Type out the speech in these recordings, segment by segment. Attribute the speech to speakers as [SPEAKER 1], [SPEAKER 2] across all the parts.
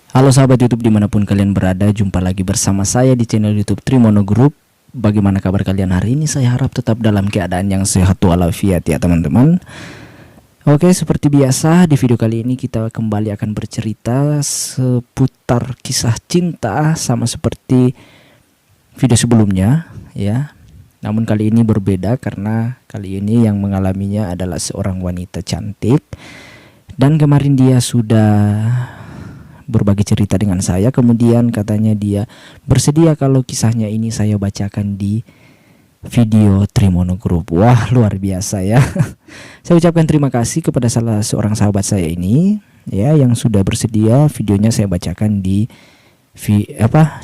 [SPEAKER 1] Halo sahabat YouTube dimanapun kalian berada, jumpa lagi bersama saya di channel YouTube Trimono Group. Bagaimana kabar kalian hari ini? Saya harap tetap dalam keadaan yang sehat walafiat ya teman-teman. Oke, seperti biasa di video kali ini kita kembali akan bercerita seputar kisah cinta sama seperti video sebelumnya ya. Namun kali ini berbeda karena kali ini yang mengalaminya adalah seorang wanita cantik. Dan kemarin dia sudah berbagi cerita dengan saya, kemudian katanya dia bersedia kalau kisahnya ini saya bacakan di video Trimono Group. Wah, luar biasa ya. Saya ucapkan terima kasih kepada salah seorang sahabat saya ini ya yang sudah bersedia videonya saya bacakan di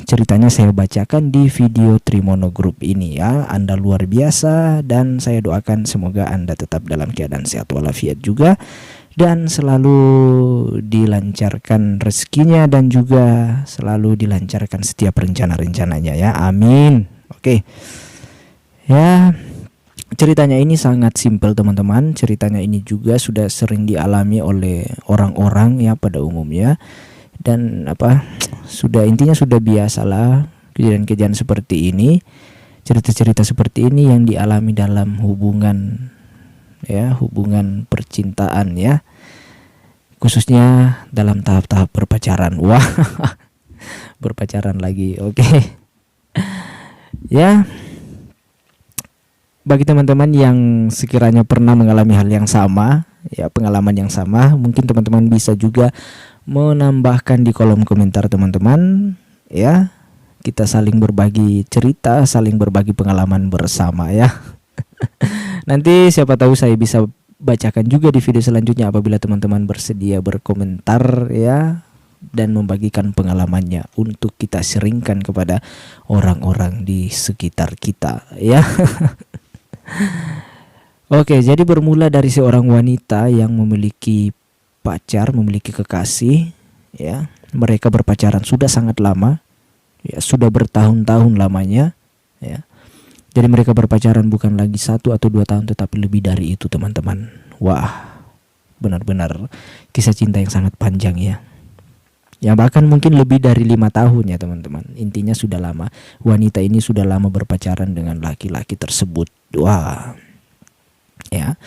[SPEAKER 1] ceritanya saya bacakan di video Trimono Group ini ya. Anda luar biasa dan saya doakan semoga Anda tetap dalam keadaan sehat walafiat juga dan selalu dilancarkan rezekinya dan juga selalu dilancarkan setiap rencana-rencananya ya. Amin. Oke. Ya, ceritanya ini sangat simpel teman-teman. Ceritanya ini juga sudah sering dialami oleh orang-orang ya pada umumnya. Dan intinya sudah biasalah kejadian-kejadian seperti ini. Cerita-cerita seperti ini yang dialami dalam hubungan percintaan ya, khususnya dalam tahap-tahap berpacaran. Wah, berpacaran lagi. Oke. Ya, bagi teman-teman yang sekiranya pernah mengalami hal yang sama ya, pengalaman yang sama, mungkin teman-teman bisa juga menambahkan di kolom komentar teman-teman ya. Kita saling berbagi cerita, saling berbagi pengalaman bersama ya. Nanti siapa tahu saya bisa bacakan juga di video selanjutnya apabila teman-teman bersedia berkomentar ya dan membagikan pengalamannya untuk kita sharingkan kepada orang-orang di sekitar kita ya. Oke, jadi bermula dari seorang wanita yang memiliki pacar, memiliki kekasih ya. Mereka berpacaran sudah sangat lama ya, sudah bertahun-tahun lamanya ya. Jadi mereka berpacaran bukan lagi 1 atau 2 tahun tetapi lebih dari itu teman-teman. Wah, benar-benar kisah cinta yang sangat panjang ya. Ya bahkan mungkin lebih dari 5 tahun ya teman-teman. Intinya sudah lama. Wanita ini sudah lama berpacaran dengan laki-laki tersebut. Wah. Ya.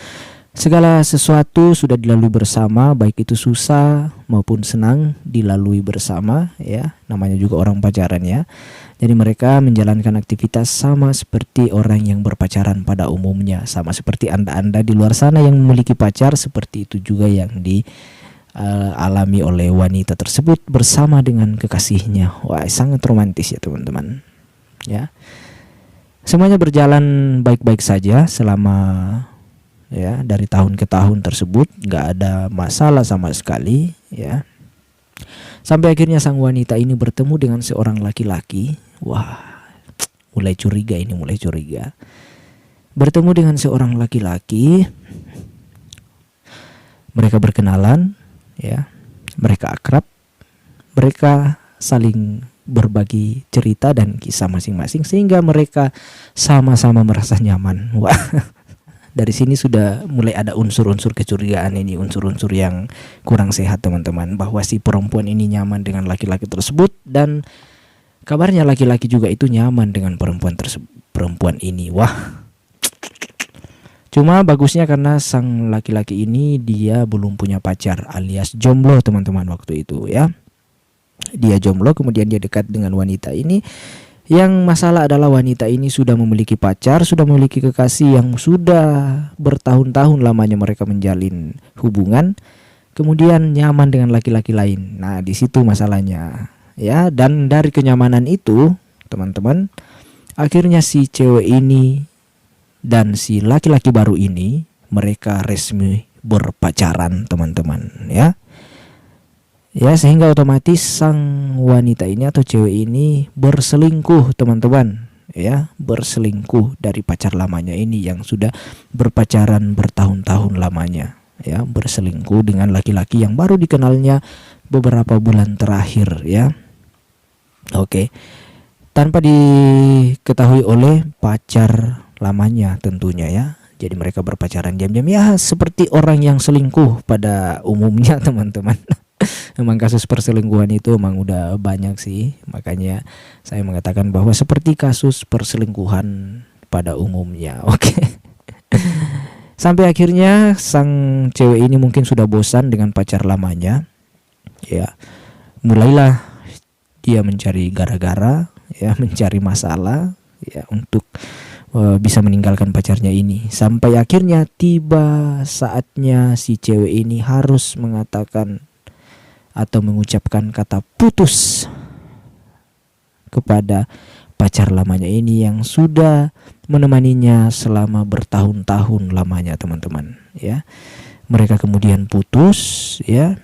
[SPEAKER 1] Segala sesuatu sudah dilalui bersama, baik itu susah maupun senang dilalui bersama ya. Namanya juga orang pacaran ya. Jadi mereka menjalankan aktivitas sama seperti orang yang berpacaran pada umumnya. Sama seperti Anda-Anda di luar sana yang memiliki pacar, seperti itu juga yang dialami oleh wanita tersebut bersama dengan kekasihnya. Wah, sangat romantis ya teman-teman. Ya. Semuanya berjalan baik-baik saja selama ya dari tahun ke tahun tersebut, nggak ada masalah sama sekali ya. Sampai akhirnya sang wanita ini bertemu dengan seorang laki-laki. Wah, mulai curiga. Bertemu dengan seorang laki-laki. Mereka berkenalan ya. Mereka akrab. Mereka saling berbagi cerita dan kisah masing-masing sehingga mereka sama-sama merasa nyaman. Wah. Dari sini sudah mulai ada unsur-unsur kecurigaan ini, unsur-unsur yang kurang sehat teman-teman, bahwa si perempuan ini nyaman dengan laki-laki tersebut dan kabarnya laki-laki juga itu nyaman dengan perempuan ini. Wah. Cuma bagusnya karena sang laki-laki ini dia belum punya pacar alias jomblo teman-teman waktu itu ya. Dia jomblo, kemudian dia dekat dengan wanita ini. Yang masalah adalah wanita ini sudah memiliki pacar, sudah memiliki kekasih yang sudah bertahun-tahun lamanya mereka menjalin hubungan, kemudian nyaman dengan laki-laki lain. Nah, di situ masalahnya ya. Dan dari kenyamanan itu, teman-teman, akhirnya si cewek ini dan si laki-laki baru ini mereka resmi berpacaran, teman-teman ya. Ya, sehingga otomatis sang wanita ini atau cewek ini berselingkuh teman-teman ya, berselingkuh dari pacar lamanya ini yang sudah berpacaran bertahun-tahun lamanya ya, berselingkuh dengan laki-laki yang baru dikenalnya beberapa bulan terakhir ya. Oke. Tanpa diketahui oleh pacar lamanya tentunya ya. Jadi mereka berpacaran diam-diam ya, seperti orang yang selingkuh pada umumnya teman-teman. Memang kasus perselingkuhan itu memang udah banyak sih. Makanya saya mengatakan bahwa seperti kasus perselingkuhan pada umumnya. Oke. Sampai akhirnya sang cewek ini mungkin sudah bosan dengan pacar lamanya. Ya, mulailah dia mencari gara-gara, ya, mencari masalah, ya, untuk bisa meninggalkan pacarnya ini. Sampai akhirnya tiba saatnya si cewek ini harus mengatakan atau mengucapkan kata putus kepada pacar lamanya ini yang sudah menemaninya selama bertahun-tahun lamanya, teman-teman, ya. Mereka kemudian putus, ya.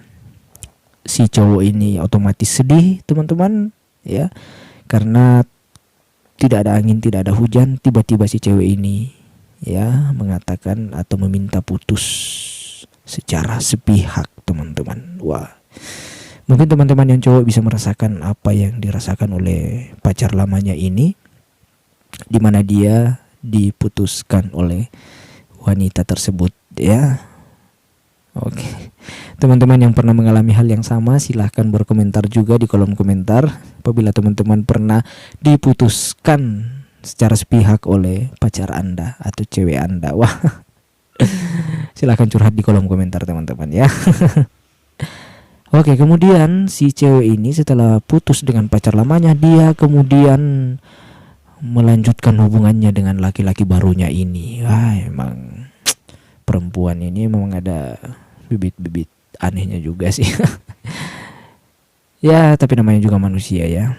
[SPEAKER 1] Si cowok ini otomatis sedih, teman-teman, ya, karena tidak ada angin, tidak ada hujan. Tiba-tiba si cewek ini, ya, mengatakan atau meminta putus secara sepihak, teman-teman. Wah, mungkin teman-teman yang cowok bisa merasakan apa yang dirasakan oleh pacar lamanya ini, di mana dia diputuskan oleh wanita tersebut, ya. Oke. Teman-teman yang pernah mengalami hal yang sama, silahkan berkomentar juga di kolom komentar. Apabila teman-teman pernah diputuskan secara sepihak oleh pacar Anda atau cewek Anda, wah, silahkan curhat di kolom komentar, teman-teman, ya. Oke, kemudian si cewek ini setelah putus dengan pacar lamanya, dia kemudian melanjutkan hubungannya dengan laki-laki barunya ini. Wah, emang perempuan ini memang ada bibit-bibit anehnya juga sih. Ya, tapi namanya juga manusia, ya.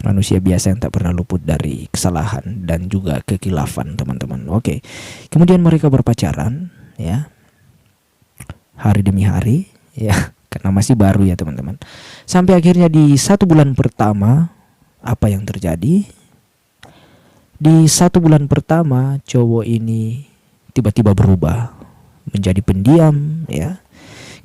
[SPEAKER 1] Manusia biasa yang tak pernah luput dari kesalahan dan juga kekilafan, teman-teman. Oke. Kemudian mereka berpacaran, ya. Hari demi hari, ya. Karena masih baru, ya, teman-teman. Sampai akhirnya di 1 bulan pertama, apa yang terjadi? Di 1 bulan pertama, cowok ini tiba-tiba berubah menjadi pendiam, ya.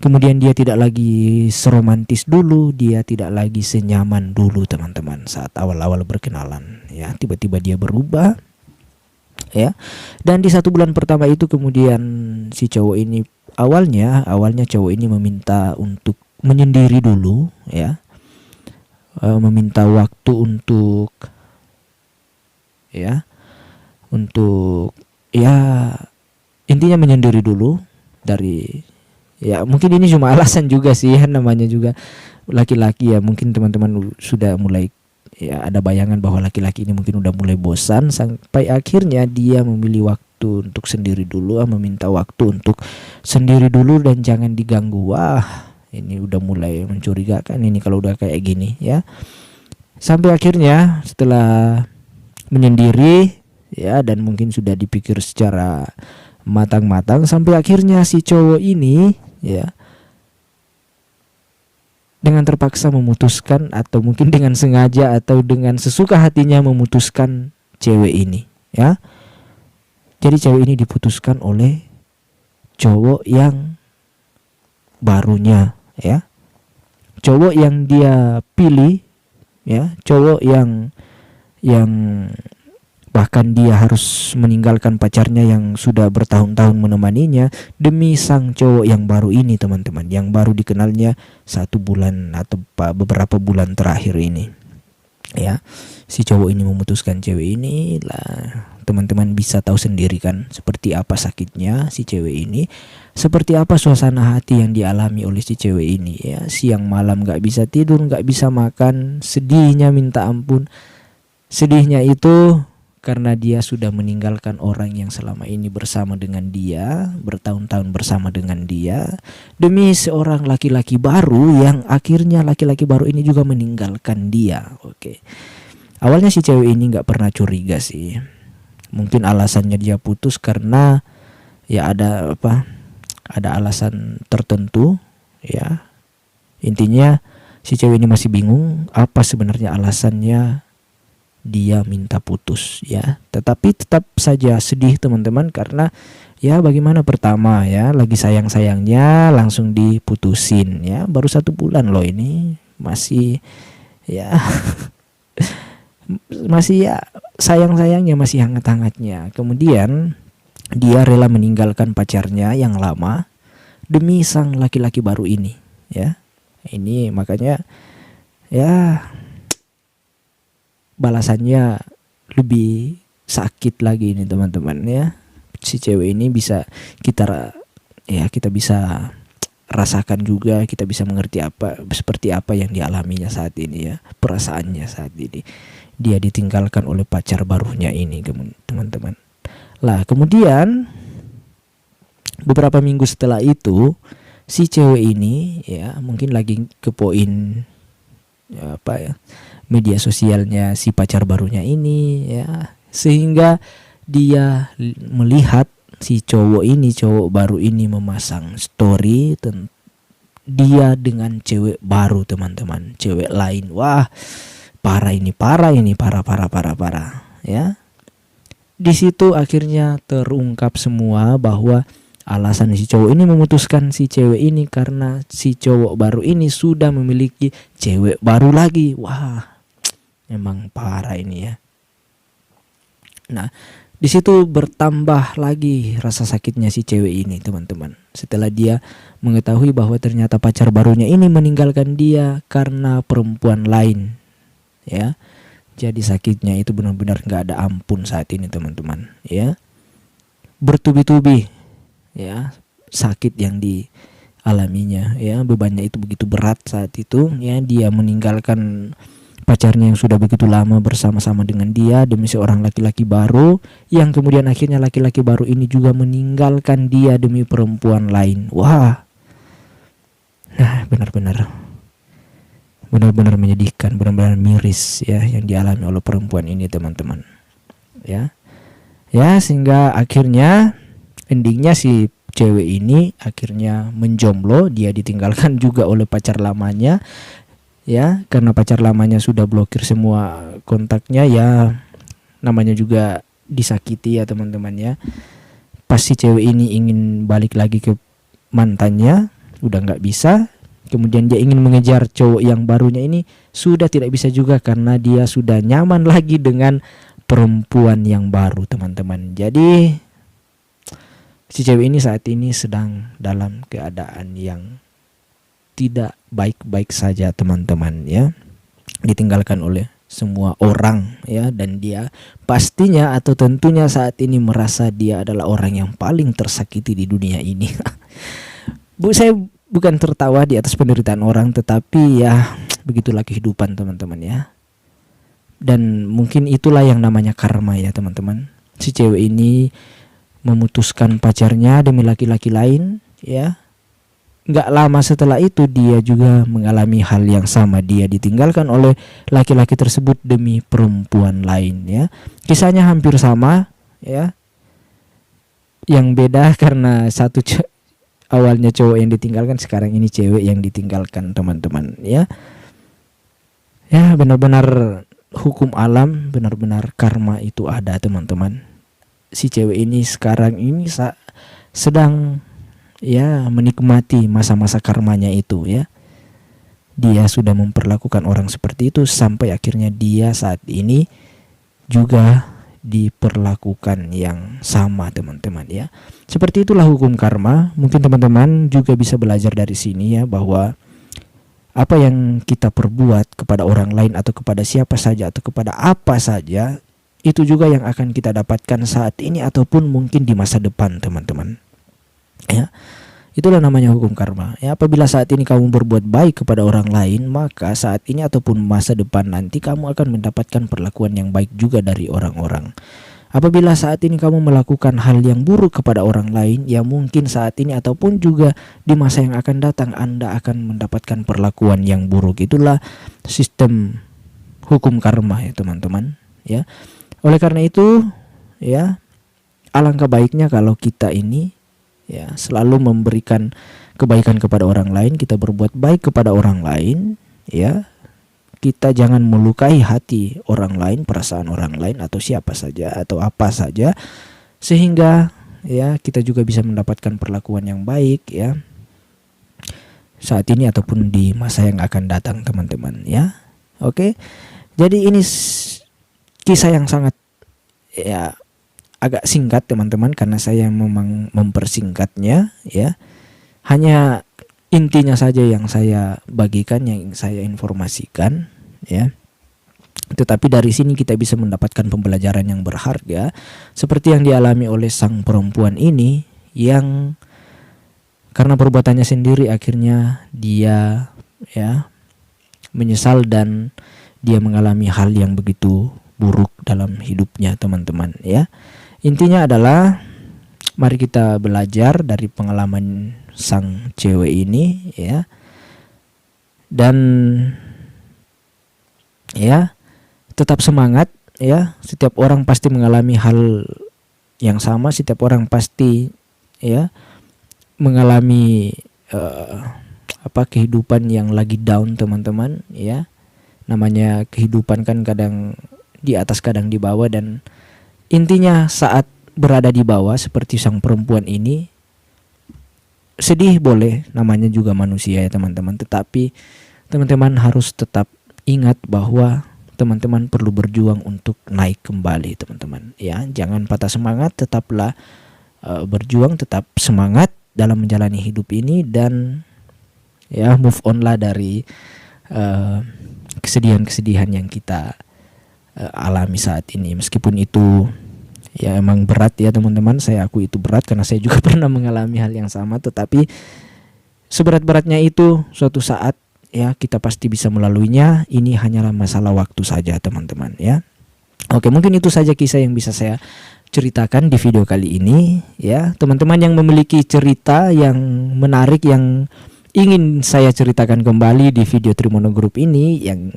[SPEAKER 1] Kemudian dia tidak lagi seromantis dulu, dia tidak lagi senyaman dulu, teman-teman, saat awal-awal berkenalan, ya. Tiba-tiba dia berubah, ya. Dan di 1 bulan pertama itu kemudian si cowok ini awalnya cowok ini meminta untuk menyendiri dulu, ya. Meminta waktu untuk, ya, intinya menyendiri dulu dari, ya, mungkin ini cuma alasan juga sih, ya, namanya juga laki-laki, ya. Mungkin teman-teman sudah mulai, ya, ada bayangan bahwa laki-laki ini mungkin udah mulai bosan, sampai akhirnya dia memilih waktu untuk sendiri dulu, meminta waktu untuk sendiri dulu dan jangan diganggu. Wah, ini udah mulai mencurigakan ini kalau udah kayak gini, ya. Sampai akhirnya setelah menyendiri, ya, dan mungkin sudah dipikir secara matang-matang, sampai akhirnya si cowok ini, ya, dengan terpaksa memutuskan atau mungkin dengan sengaja atau dengan sesuka hatinya memutuskan cewek ini, ya. Jadi cewek ini diputuskan oleh cowok yang barunya, ya. Cowok yang dia pilih, ya, cowok yang bahkan dia harus meninggalkan pacarnya yang sudah bertahun-tahun menemaninya demi sang cowok yang baru ini, teman-teman, yang baru dikenalnya 1 bulan atau beberapa bulan terakhir ini, ya. Si cowok ini memutuskan cewek ini lah, teman-teman bisa tahu sendiri kan seperti apa sakitnya si cewek ini, seperti apa suasana hati yang dialami oleh si cewek ini, ya. Siang malam gak bisa tidur, gak bisa makan, sedihnya minta ampun. Sedihnya itu karena dia sudah meninggalkan orang yang selama ini bersama dengan dia, bertahun-tahun bersama dengan dia, demi seorang laki-laki baru yang akhirnya laki-laki baru ini juga meninggalkan dia. Oke. Awalnya si cewek ini gak pernah curiga sih. Mungkin alasannya dia putus karena, ya, ada alasan tertentu, ya. Intinya si cewek ini masih bingung apa sebenarnya alasannya dia minta putus, ya. Tetapi tetap saja sedih, teman-teman, karena, ya, bagaimana, pertama, ya, lagi sayang-sayangnya langsung diputusin, ya. Baru 1 bulan loh ini, masih, ya, masih, ya, sayang-sayangnya, masih hangat-hangatnya. Kemudian dia rela meninggalkan pacarnya yang lama demi sang laki-laki baru ini, ya. Ini makanya ya balasannya lebih sakit lagi ini teman-teman ya. Si cewek ini bisa kita bisa rasakan juga, kita bisa mengerti seperti apa yang dialaminya saat ini ya, perasaannya saat ini. Dia ditinggalkan oleh pacar barunya ini teman-teman. Lah kemudian beberapa minggu setelah itu si cewek ini ya mungkin lagi kepoin media sosialnya si pacar barunya ini ya, sehingga dia melihat si cowok baru ini memasang story dia dengan cewek baru teman-teman, cewek lain. Wah, parah ya. Di situ akhirnya terungkap semua bahwa alasan si cowok ini memutuskan si cewek ini karena si cowok baru ini sudah memiliki cewek baru lagi. Wah, emang parah ini ya. Nah, di situ bertambah lagi rasa sakitnya si cewek ini teman-teman. Setelah dia mengetahui bahwa ternyata pacar barunya ini meninggalkan dia karena perempuan lain ya. Jadi sakitnya itu benar-benar gak ada ampun saat ini teman-teman ya. Bertubi-tubi ya sakit yang dialaminya ya, bebannya itu begitu berat saat itu ya. Dia meninggalkan pacarnya yang sudah begitu lama bersama-sama dengan dia demi seorang laki-laki baru, yang kemudian akhirnya laki-laki baru ini juga meninggalkan dia demi perempuan lain. Wah, nah benar-benar menyedihkan, benar-benar miris ya yang dialami oleh perempuan ini teman-teman ya. Sehingga akhirnya endingnya si cewek ini akhirnya menjomblo. Dia ditinggalkan juga oleh pacar lamanya ya, karena pacar lamanya sudah blokir semua kontaknya ya. Namanya juga disakiti ya teman-teman ya. Pas si cewek ini ingin balik lagi ke mantannya udah nggak bisa. Kemudian dia ingin mengejar cowok yang barunya ini sudah tidak bisa juga karena dia sudah nyaman lagi dengan perempuan yang baru teman-teman. Jadi si cewek ini saat ini sedang dalam keadaan yang tidak baik-baik saja teman-teman ya. Ditinggalkan oleh semua orang ya, dan dia pastinya atau tentunya saat ini merasa dia adalah orang yang paling tersakiti di dunia ini. Saya bukan tertawa di atas penderitaan orang, tetapi ya begitulah kehidupan teman-teman ya. Dan mungkin itulah yang namanya karma ya teman-teman. Si cewek ini memutuskan pacarnya demi laki-laki lain ya. Gak lama setelah itu dia juga mengalami hal yang sama. Dia ditinggalkan oleh laki-laki tersebut demi perempuan lain ya. Kisahnya hampir sama ya. Yang beda karena awalnya cowok yang ditinggalkan, sekarang ini cewek yang ditinggalkan teman-teman ya. Ya benar-benar hukum alam, benar-benar karma itu ada teman-teman. Si cewek ini sekarang ini sedang ya menikmati masa-masa karmanya itu ya. Dia sudah memperlakukan orang seperti itu sampai akhirnya dia saat ini juga diperlakukan yang sama teman-teman ya. Seperti itulah hukum karma. Mungkin teman-teman juga bisa belajar dari sini ya, bahwa apa yang kita perbuat kepada orang lain atau kepada siapa saja atau kepada apa saja, itu juga yang akan kita dapatkan saat ini ataupun mungkin di masa depan teman-teman ya. Itulah namanya hukum karma ya. Apabila saat ini kamu berbuat baik kepada orang lain, maka saat ini ataupun masa depan nanti kamu akan mendapatkan perlakuan yang baik juga dari orang-orang. Apabila saat ini kamu melakukan hal yang buruk kepada orang lain, ya mungkin saat ini ataupun juga di masa yang akan datang Anda akan mendapatkan perlakuan yang buruk. Itulah sistem hukum karma ya teman-teman ya. Oleh karena itu ya, alangkah baiknya kalau kita ini ya selalu memberikan kebaikan kepada orang lain, kita berbuat baik kepada orang lain ya. Kita jangan melukai hati orang lain, perasaan orang lain atau siapa saja atau apa saja, sehingga ya kita juga bisa mendapatkan perlakuan yang baik ya saat ini ataupun di masa yang akan datang teman-teman ya. Oke. Jadi ini kisah yang sangat ya agak singkat teman-teman, karena saya memang mempersingkatnya ya. Hanya intinya saja yang saya bagikan, yang saya informasikan, ya. Tetapi dari sini kita bisa mendapatkan pembelajaran yang berharga seperti yang dialami oleh sang perempuan ini, yang karena perbuatannya sendiri akhirnya dia menyesal dan dia mengalami hal yang begitu buruk dalam hidupnya, teman-teman, ya. Intinya adalah mari kita belajar dari pengalaman sang cewek ini, ya. Dan ya, tetap semangat, ya. Setiap orang pasti mengalami hal yang sama, setiap orang pasti mengalami kehidupan yang lagi down, teman-teman, ya. Namanya kehidupan kan kadang di atas kadang di bawah, dan intinya saat berada di bawah seperti sang perempuan ini, sedih boleh, namanya juga manusia, ya teman-teman. Tetapi teman-teman harus tetap ingat bahwa teman-teman perlu berjuang untuk naik kembali, teman-teman, ya. Jangan patah semangat, tetaplah berjuang, tetap semangat dalam menjalani hidup ini, dan ya move on lah dari kesedihan-kesedihan yang kita alami saat ini. Meskipun itu ya emang berat, ya teman-teman, saya akui itu berat karena saya juga pernah mengalami hal yang sama. Tetapi seberat-beratnya itu suatu saat ya kita pasti bisa melaluinya. Ini hanyalah masalah waktu saja, teman-teman, ya. Oke, mungkin itu saja kisah yang bisa saya ceritakan di video kali ini, ya. Teman-teman yang memiliki cerita yang menarik yang ingin saya ceritakan kembali di video Trimono Group ini, yang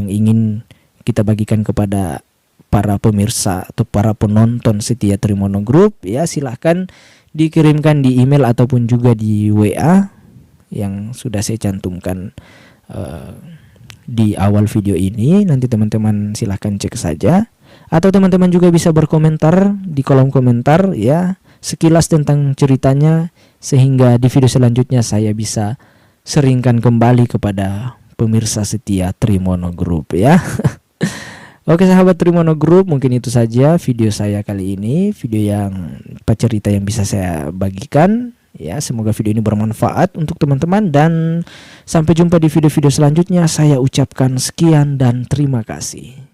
[SPEAKER 1] ingin kita bagikan kepada para pemirsa atau para penonton setia Trimono Group, ya, silahkan dikirimkan di email ataupun juga di WA yang sudah saya cantumkan di awal video ini. Nanti teman-teman silahkan cek saja, atau teman-teman juga bisa berkomentar di kolom komentar, ya, sekilas tentang ceritanya, sehingga di video selanjutnya saya bisa seringkan kembali kepada pemirsa setia Trimono Group, ya. Oke sahabat Trimono Group, mungkin itu saja video saya kali ini, video yang cerita yang bisa saya bagikan, ya. Semoga video ini bermanfaat untuk teman-teman, dan sampai jumpa di video-video selanjutnya. Saya ucapkan sekian dan terima kasih.